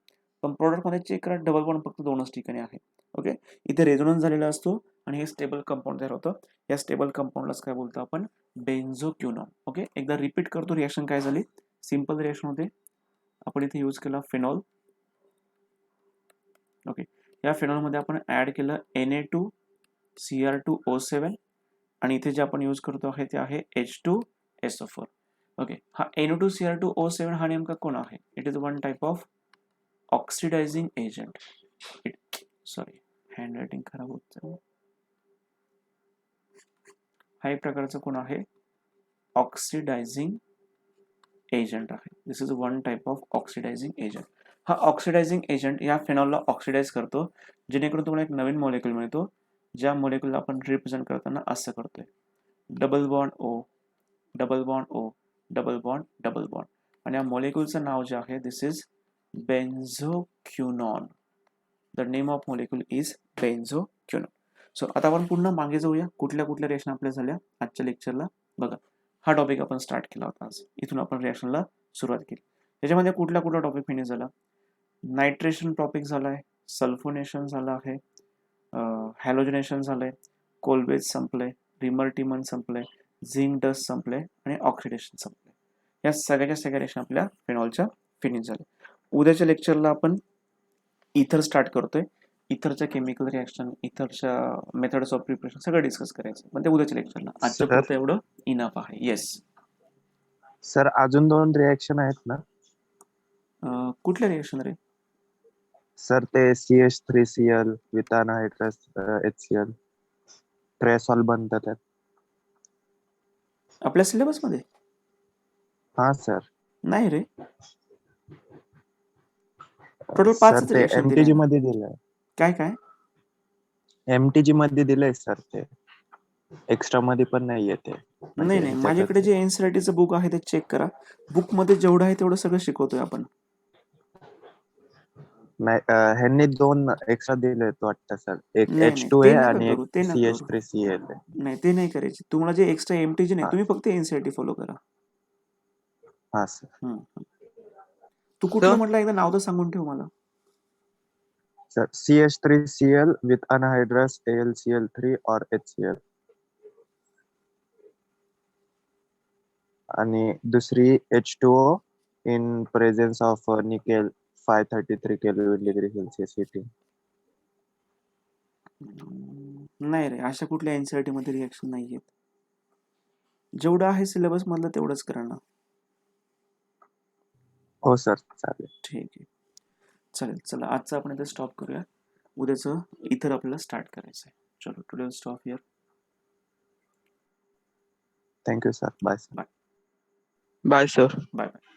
पण प्रॉडक्टमध्ये चेक करा डबल बॉन्ड फक्त 2च ठिकाणी आहे. ओके, इथे रेझोनन्स झालेला असतो आणि हे स्टेबल कंपाऊंड तयार होतं. या स्टेबल कंपाऊंडलाच काय बोलतो आपण, बेन्झोक्विनॉन. ओके, एकदा रिपीट करतो रिॲक्शन काय झाली. सिंपल रिॲक्शन होते. आपण इथे यूज केला फिनॉल. ओके, या फिनॉलमध्ये आपण ॲड केलं Na2Cr2O7 आणि इथे जे आपण यूज करतो आहे ते आहे H2SO4. ओके, हा Na2Cr2O7 हा नेमका कोण आहे? It is one type of oxidising agent. Sorry, hand writing खराब होतं. हा एक प्रकारचा कोण आहे? ऑक्सिडायझिंग एजंट आहे. This is one type of oxidising agent. हा ऑक्सिडायझिंग एजंट या फिनॉलला ऑक्सिडाइज करतो, जेणेकरून तुम्हाला एक नवीन मॉलिक्यूल मिळतो, ज्या मॉलिक्यूलला आपण रिप्रेझेंट करताना असं करतोय, double bond o double bond o double bond double bond. आणि या मॉलिक्यूलचं नाव जे आहे this is benzoquinone. The name of molecule is benzoquinone. So आता आपण पुन्हा मागे जाऊया, कुठल्या कुठल्या रिएक्शन आपल्या झाल्या आजच्या लेक्चरला. बघा, हा टॉपिक आपण स्टार्ट केला होता आज. इथून आपण रिॲक्शनला सुरुवात केली. त्याच्यामध्ये कुठला कुठला टॉपिक फिनिश झाला? नायट्रेशन टॉपिक झाला आहे, सल्फोनेशन झालं आहे, हॅलोजनेशन झालंय, कोलवेज संपलंय, रिमर्टिमन संपलंय, झिंक डस्ट संपलंय आणि ऑक्सिडेशन संपलंय. या सगळ्याच्या सगळ्या रिएक्शन आपल्या फिनॉलच्या फिनिश झाल्या. उद्याच्या लेक्चरला आपण इथर स्टार्ट करतोय. इथरच्या केमिकल रिॲक्शन, इथरच्या मेथड्स ऑफ प्रिपरेशन सगळं डिस्कस करायचं, पण ते उद्याच्या लेक्चरला. आजच्या सर पुरतं एवढं इनफ आहे. येस, सर अजून 2 रिॲक्शन आहेत ना कुठल्या रिॲक्शन रे? सर? ते CH3Cl विथ अनहायड्रस HCl ट्रेसॉल बनतात त्यात. आपल्या सिलेबसमध्ये हा सर. नाही रे, टोटल सर 5च ते रिॲक्शन दिले MTG ना. मध्ये दिलंय. काय काय MTG मध्ये दिलंय सर, ते एक्स्ट्रा मध्ये पण नाहीये ते. नाही म्हणजे नाही, ह्याच्यातच माझ्याकडे आहे. जे एनसीईआरटीचं बुक आहे ते चेक करा. बुकमध्ये जेवढं आहे तेवढं सगळं शिकवतोय आपण. नाही ह्यांनी 2 एक्स्ट्रा दिलेत वाटतं सर. एक नाही नाही, H2 ते आहे नका आणि एक करू, ते नका करू. CH3Cl आहे. नाही, ते नाही करायचे. तुम्हाला जे एक्स्ट्रा एमटीजी नाही, हा तुम्ही फक्त एनसीईआरटी फॉलो करा. हा सर. तू कुठलं म्हटलं, एकदा नाव तर सांगून ठेव मला. Sir CH3Cl with anhydrous AlCl3 or HCl. आणि दुसरी H2O in presence of nickel 533 Kelvin degree Celsius heating. नाही रे, अशा कुठल्या एनसीईआरटी मध्ये रिएक्शन नाही आहेत. जेवढं आहे सिलेबस मधलं तेवढंच करा ना. हो सर, चालेल. ठीक आहे, चालेल. चला, आजचं आपण इथे स्टॉप करूया. उद्याचं इथर आपल्याला स्टार्ट करायचं आहे. चलो, today stop here. Thank you sir. Bye sir. Bye bye sir. Bye bye.